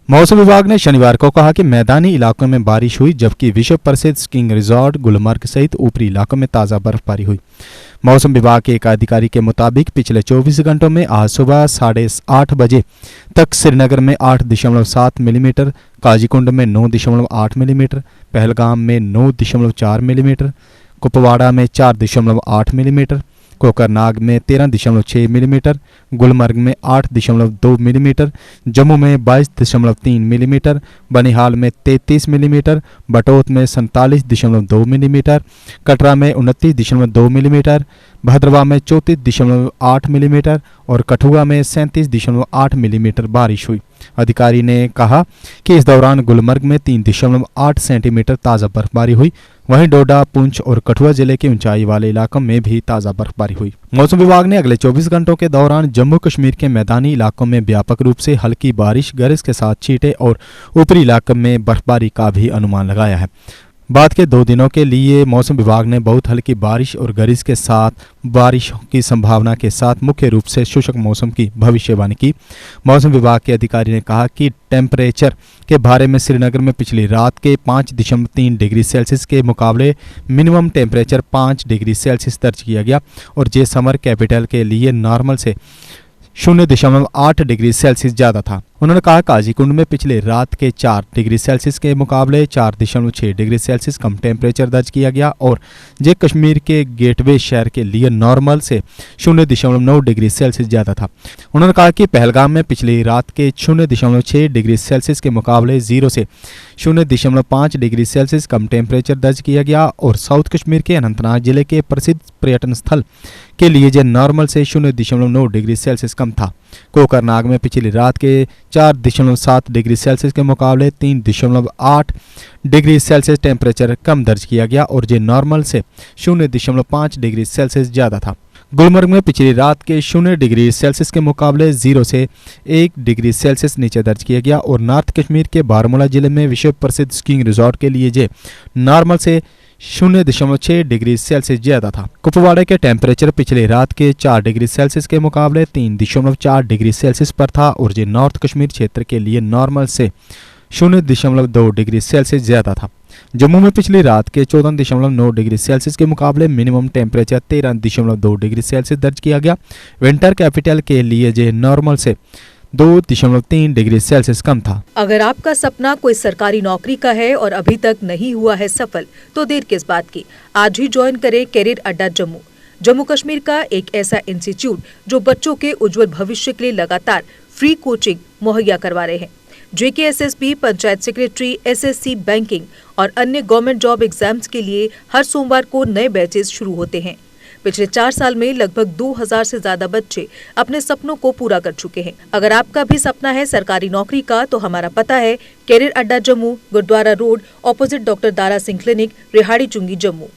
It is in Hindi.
मौसम विभाग ने शनिवार को कहा कि मैदानी इलाकों में बारिश हुई, जबकि विश्व प्रसिद्ध स्कीइंग रिजॉर्ट गुलमर्ग सहित ऊपरी इलाकों में ताज़ा बर्फबारी हुई। मौसम विभाग के एक अधिकारी के मुताबिक पिछले 24 घंटों में आज सुबह 8:30 बजे तक श्रीनगर में 8.7 मिलीमीटर, काजीकुंड में 9.8 मिलीमीटर, पहलगाम में 9.4 मिलीमीटर, कुपवाड़ा में 4.8 मिलीमीटर, कोकरनाग में 13.6 मिलीमीटर, गुलमर्ग में 8.2 मिलीमीटर, जम्मू में 22.3 मिलीमीटर, बनिहाल में 33 मिलीमीटर, बटोत में 47.2 मिलीमीटर, कटरा में 29.2 मिलीमीटर, भद्रवाह में 34.8 मिलीमीटर और कठुआ में 37.8 मिलीमीटर बारिश हुई। अधिकारी ने कहा कि इस दौरान गुलमर्ग में 3.8 सेंटीमीटर ताज़ा बर्फबारी हुई। वहीं डोडा, पुंछ और कठुआ जिले के ऊंचाई वाले इलाकों में भी ताज़ा बर्फबारी हुई। मौसम विभाग ने अगले 24 घंटों के दौरान जम्मू कश्मीर के मैदानी इलाकों में व्यापक रूप से हल्की बारिश, गरज के साथ छींटे और ऊपरी इलाकों में बर्फबारी का भी अनुमान लगाया है। बाद के 2 दिनों के लिए मौसम विभाग ने बहुत हल्की बारिश और गरज के साथ बारिश की संभावना के साथ मुख्य रूप से शुष्क मौसम की भविष्यवाणी की। मौसम विभाग के अधिकारी ने कहा कि टेम्परेचर के बारे में श्रीनगर में पिछली रात के 5.3 डिग्री सेल्सियस के मुकाबले मिनिमम टेम्परेचर 5 डिग्री सेल्सियस दर्ज किया गया और जैसलमेर कैपिटल के लिए नॉर्मल से 0.8 डिग्री सेल्सियस ज़्यादा था। उन्होंने कहा काजीकुंड में पिछले रात के 4 डिग्री सेल्सियस के मुकाबले 4.6 डिग्री सेल्सियस कम टेम्परेचर दर्ज किया गया और जे कश्मीर के गेटवे शहर के लिए नॉर्मल से 0.9 डिग्री सेल्सियस ज़्यादा था। उन्होंने कहा कि पहलगाम में पिछली रात के 0.6 डिग्री सेल्सियस के मुकाबले 0 से 0.5 डिग्री सेल्सियस कम टेम्परेचर दर्ज किया गया और साउथ कश्मीर के अनंतनाग जिले के प्रसिद्ध पर्यटन स्थल के लिए जो नॉर्मल से 0.9 डिग्री सेल्सियस कम था। कोकरनाग में पिछली रात के 4.7 डिग्री सेल्सियस के मुकाबले 3.8 डिग्री सेल्सियस टेम्परेचर कम दर्ज किया गया और जे नॉर्मल से 0.5 डिग्री सेल्सियस ज़्यादा था। गुलमर्ग में पिछली रात के 0 डिग्री सेल्सियस के मुकाबले 0 से 1 डिग्री सेल्सियस नीचे दर्ज किया गया और नॉर्थ कश्मीर के बारामूला जिले में विश्व प्रसिद्ध स्कीइंग रिजॉर्ट के लिए जे नॉर्मल से 0.6 डिग्री सेल्सियस ज़्यादा था। कुपवाड़ा के टेम्परेचर पिछले रात के 4 डिग्री सेल्सियस के मुकाबले 3.4 डिग्री सेल्सियस पर था और जे नॉर्थ कश्मीर क्षेत्र के लिए नॉर्मल से 0.2 डिग्री सेल्सियस ज़्यादा था। जम्मू में पिछली रात के 14.9 डिग्री सेल्सियस के मुकाबले मिनिमम टेम्परेचर 13.2 डिग्री सेल्सियस दर्ज किया गया। विंटर कैपिटल के लिए जे नॉर्मल से 2.3 डिग्री सेल्सियस कम था। अगर आपका सपना कोई सरकारी नौकरी का है और अभी तक नहीं हुआ है सफल, तो देर किस बात की। आज ही ज्वाइन करें कैरियर अड्डा जम्मू। जम्मू कश्मीर का एक ऐसा इंस्टीट्यूट जो बच्चों के उज्जवल भविष्य के लिए लगातार फ्री कोचिंग मुहैया करवा रहे हैं। JKSSB, panchayat secretary, SSC, banking और अन्य गवर्नमेंट जॉब एग्जाम्स के लिए हर सोमवार को नए बैचेस शुरू होते हैं। पिछले 4 साल में लगभग 2000 से ज्यादा बच्चे अपने सपनों को पूरा कर चुके हैं। अगर आपका भी सपना है सरकारी नौकरी का, तो हमारा पता है career Adda Jammu, Gurudwara road, opposite doctor Dara Singh clinic, Rehari Chungi, Jammu.